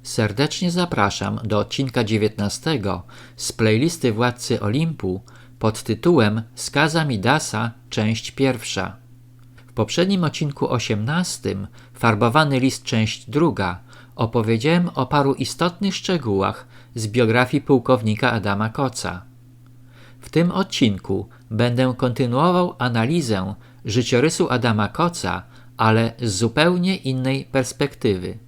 Serdecznie zapraszam do odcinka 19 z playlisty Władcy Olimpu pod tytułem Skaza Midasa, część pierwsza. W poprzednim odcinku 18, Farbowany list, część druga, opowiedziałem o paru istotnych szczegółach z biografii pułkownika Adama Koca. W tym odcinku będę kontynuował analizę życiorysu Adama Koca, ale z zupełnie innej perspektywy.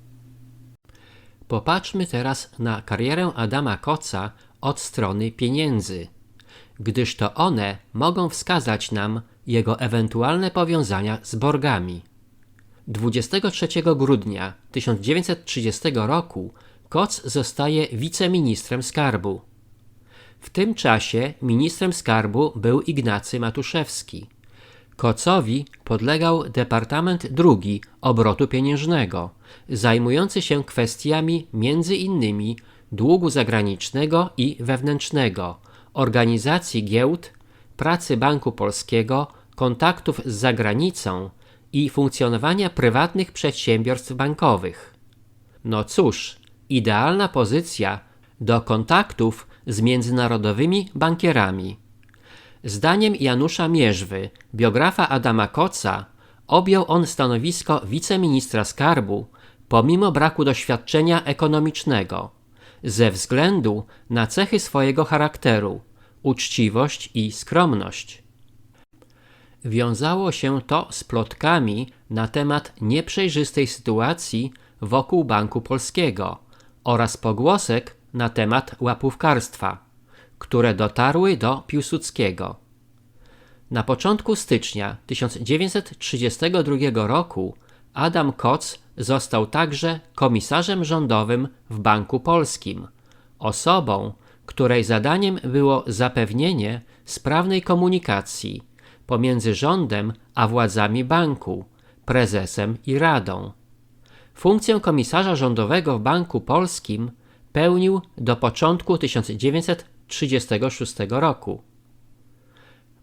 Popatrzmy teraz na karierę Adama Koca od strony pieniędzy, gdyż to one mogą wskazać nam jego ewentualne powiązania z borgami. 23 grudnia 1930 roku Koc zostaje wiceministrem skarbu. W tym czasie ministrem skarbu był Ignacy Matuszewski. Kocowi podlegał Departament II Obrotu Pieniężnego, zajmujący się kwestiami m.in. długu zagranicznego i wewnętrznego, organizacji giełd, pracy Banku Polskiego, kontaktów z zagranicą i funkcjonowania prywatnych przedsiębiorstw bankowych. No cóż, idealna pozycja do kontaktów z międzynarodowymi bankierami. Zdaniem Janusza Mierzwy, biografa Adama Koca, objął on stanowisko wiceministra skarbu pomimo braku doświadczenia ekonomicznego, ze względu na cechy swojego charakteru, uczciwość i skromność. Wiązało się to z plotkami na temat nieprzejrzystej sytuacji wokół Banku Polskiego oraz pogłosek na temat łapówkarstwa, które dotarły do Piłsudskiego. Na początku stycznia 1932 roku Adam Koc został także komisarzem rządowym w Banku Polskim, osobą, której zadaniem było zapewnienie sprawnej komunikacji pomiędzy rządem a władzami banku, prezesem i radą. Funkcję komisarza rządowego w Banku Polskim pełnił do początku 1936 roku.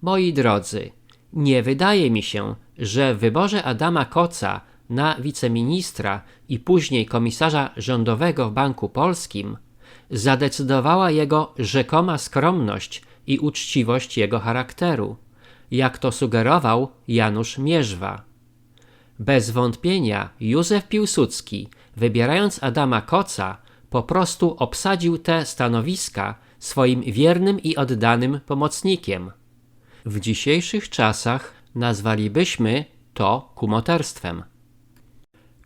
Moi drodzy, nie wydaje mi się, że w wyborze Adama Koca na wiceministra i później komisarza rządowego w Banku Polskim zadecydowała jego rzekoma skromność i uczciwość jego charakteru, jak to sugerował Janusz Mierzwa. Bez wątpienia Józef Piłsudski, wybierając Adama Koca, po prostu obsadził te stanowiska swoim wiernym i oddanym pomocnikiem. W dzisiejszych czasach nazwalibyśmy to kumoterstwem.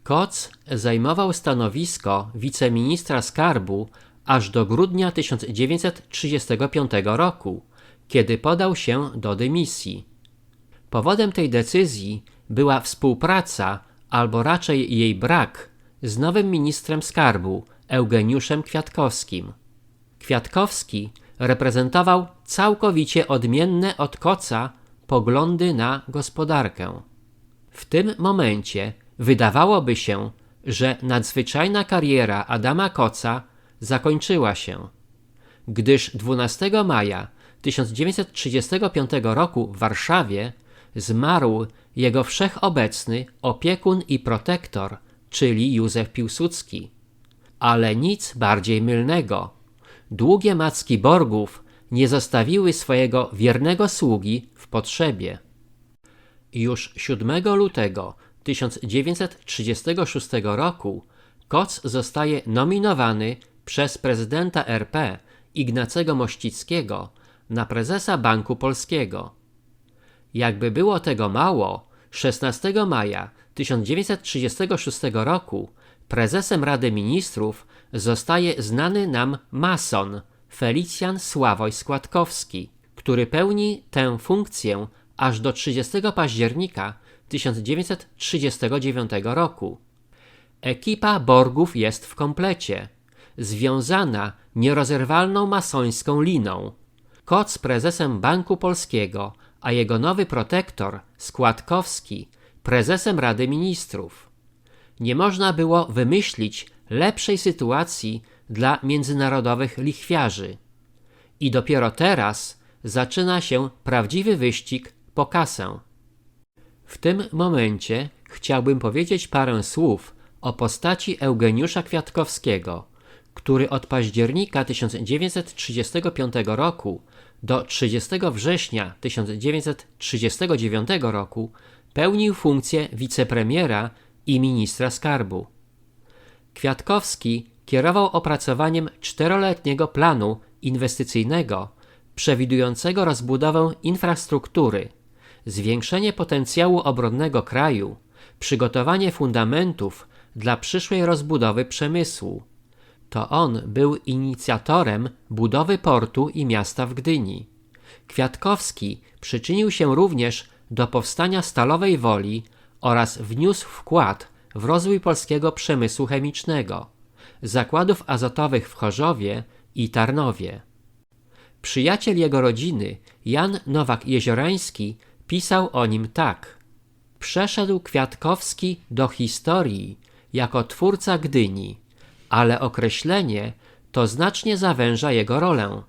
Koc zajmował stanowisko wiceministra skarbu aż do grudnia 1935 roku, kiedy podał się do dymisji. Powodem tej decyzji była współpraca, albo raczej jej brak, z nowym ministrem skarbu Eugeniuszem Kwiatkowskim. Kwiatkowski reprezentował całkowicie odmienne od Koca poglądy na gospodarkę. W tym momencie wydawałoby się, że nadzwyczajna kariera Adama Koca zakończyła się, gdyż 12 maja 1935 roku w Warszawie zmarł jego wszechobecny opiekun i protektor, czyli Józef Piłsudski. Ale nic bardziej mylnego. Długie macki borgów nie zostawiły swojego wiernego sługi w potrzebie. Już 7 lutego 1936 roku Koc zostaje nominowany przez prezydenta RP Ignacego Mościckiego na prezesa Banku Polskiego. Jakby było tego mało, 16 maja 1936 roku prezesem Rady Ministrów zostaje znany nam mason Felicjan Sławoj Składkowski, który pełni tę funkcję aż do 30 października 1939 roku. Ekipa borgów jest w komplecie, związana nierozerwalną masońską liną. Koc prezesem Banku Polskiego, a jego nowy protektor Składkowski prezesem Rady Ministrów. Nie można było wymyślić lepszej sytuacji dla międzynarodowych lichwiarzy. I dopiero teraz zaczyna się prawdziwy wyścig po kasę. W tym momencie chciałbym powiedzieć parę słów o postaci Eugeniusza Kwiatkowskiego, który od października 1935 roku do 30 września 1939 roku pełnił funkcję wicepremiera i ministra skarbu. Kwiatkowski kierował opracowaniem 4-letniego planu inwestycyjnego przewidującego rozbudowę infrastruktury, zwiększenie potencjału obronnego kraju, przygotowanie fundamentów dla przyszłej rozbudowy przemysłu. To on był inicjatorem budowy portu i miasta w Gdyni. Kwiatkowski przyczynił się również do powstania Stalowej Woli oraz wniósł wkład w rozwój polskiego przemysłu chemicznego, zakładów azotowych w Chorzowie i Tarnowie. Przyjaciel jego rodziny, Jan Nowak-Jeziorański, pisał o nim tak: przeszedł Kwiatkowski do historii jako twórca Gdyni, ale określenie to znacznie zawęża jego rolę.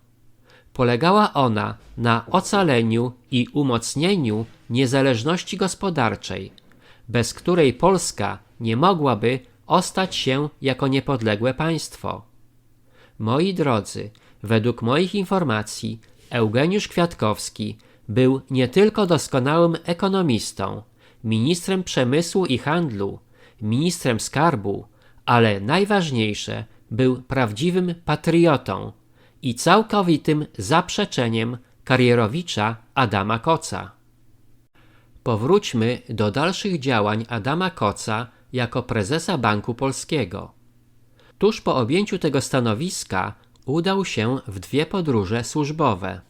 Polegała ona na ocaleniu i umocnieniu niezależności gospodarczej, bez której Polska nie mogłaby ostać się jako niepodległe państwo. Moi drodzy, według moich informacji Eugeniusz Kwiatkowski był nie tylko doskonałym ekonomistą, ministrem przemysłu i handlu, ministrem skarbu, ale najważniejsze, był prawdziwym patriotą i całkowitym zaprzeczeniem karierowicza Adama Koca. Powróćmy do dalszych działań Adama Koca jako prezesa Banku Polskiego. Tuż po objęciu tego stanowiska udał się w 2 podróże służbowe.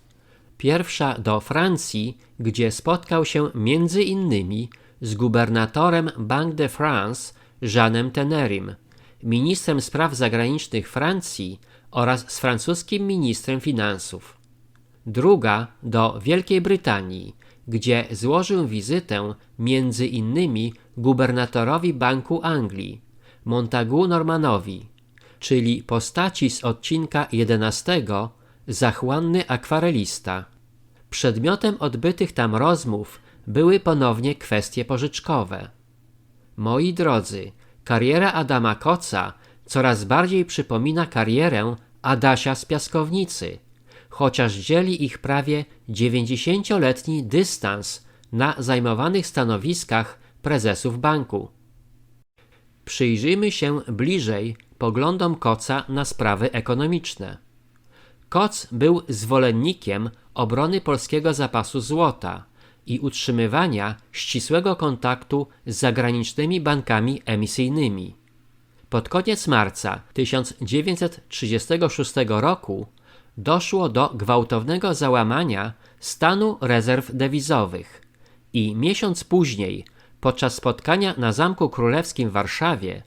Pierwsza do Francji, gdzie spotkał się między innymi z gubernatorem Banque de France Jeanem Tenerim, ministrem spraw zagranicznych Francji oraz z francuskim ministrem finansów. Druga do Wielkiej Brytanii, gdzie złożył wizytę między innymi gubernatorowi Banku Anglii, Montagu Normanowi, czyli postaci z odcinka 11 Zachłanny akwarelista. Przedmiotem odbytych tam rozmów były ponownie kwestie pożyczkowe. Moi drodzy, kariera Adama Koca coraz bardziej przypomina karierę Adasia z Piaskownicy, chociaż dzieli ich prawie 90-letni dystans na zajmowanych stanowiskach prezesów banku. Przyjrzyjmy się bliżej poglądom Koca na sprawy ekonomiczne. Koc był zwolennikiem obrony polskiego zapasu złota i utrzymywania ścisłego kontaktu z zagranicznymi bankami emisyjnymi. Pod koniec marca 1936 roku doszło do gwałtownego załamania stanu rezerw dewizowych i miesiąc później, podczas spotkania na Zamku Królewskim w Warszawie,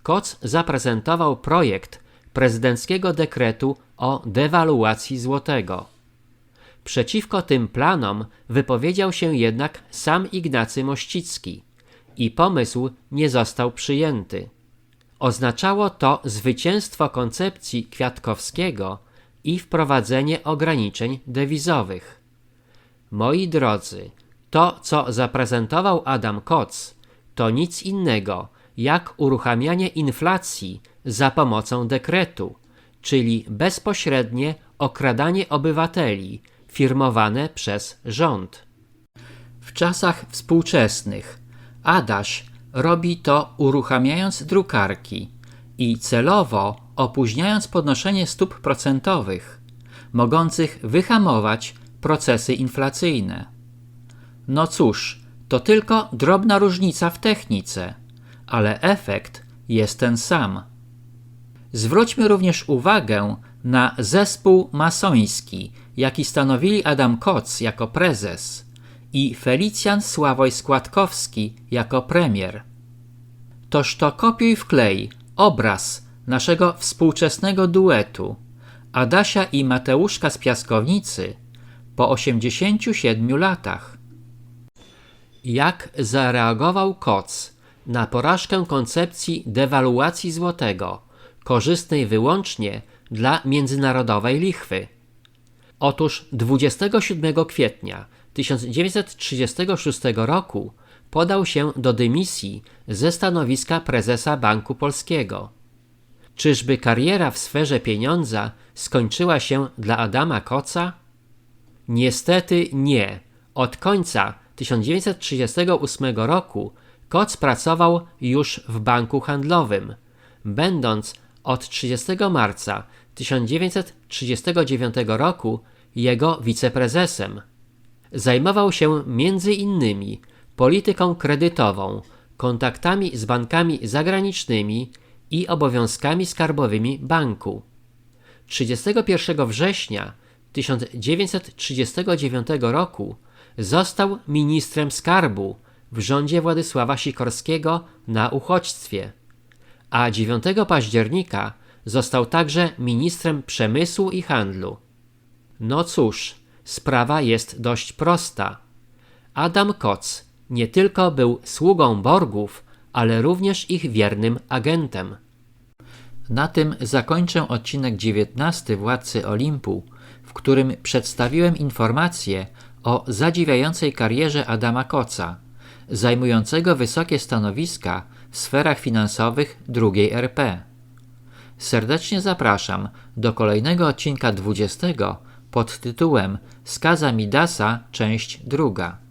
Koc zaprezentował projekt prezydenckiego dekretu o dewaluacji złotego. Przeciwko tym planom wypowiedział się jednak sam Ignacy Mościcki i pomysł nie został przyjęty. Oznaczało to zwycięstwo koncepcji Kwiatkowskiego i wprowadzenie ograniczeń dewizowych. Moi drodzy, to co zaprezentował Adam Koc, to nic innego jak uruchamianie inflacji za pomocą dekretu, czyli bezpośrednie okradanie obywateli firmowane przez rząd. W czasach współczesnych Adaś robi to uruchamiając drukarki i celowo opóźniając podnoszenie stóp procentowych, mogących wyhamować procesy inflacyjne. No cóż, to tylko drobna różnica w technice, ale efekt jest ten sam. Zwróćmy również uwagę na zespół masoński, jaki stanowili Adam Koc jako prezes i Felicjan Sławoj-Składkowski jako premier. Toż to kopiuj wklej obraz naszego współczesnego duetu Adasia i Mateuszka z Piaskownicy po 87 latach. Jak zareagował Koc na porażkę koncepcji dewaluacji złotego, korzystnej wyłącznie dla międzynarodowej lichwy? Otóż 27 kwietnia 1936 roku podał się do dymisji ze stanowiska prezesa Banku Polskiego. Czyżby kariera w sferze pieniądza skończyła się dla Adama Koca? Niestety nie. Od końca 1938 roku Koc pracował już w banku handlowym, będąc od 30 marca 1939 roku jego wiceprezesem. Zajmował się m.in. polityką kredytową, kontaktami z bankami zagranicznymi i obowiązkami skarbowymi banku. 31 września 1939 roku został ministrem skarbu w rządzie Władysława Sikorskiego na uchodźstwie, a 9 października został także ministrem przemysłu i handlu. No cóż, sprawa jest dość prosta. Adam Koc nie tylko był sługą Borgów, ale również ich wiernym agentem. Na tym zakończę odcinek 19 Władcy Olimpu, w którym przedstawiłem informacje o zadziwiającej karierze Adama Koca, zajmującego wysokie stanowiska w sferach finansowych II RP. Serdecznie zapraszam do kolejnego odcinka 20 pod tytułem Skaza Midasa, część 2.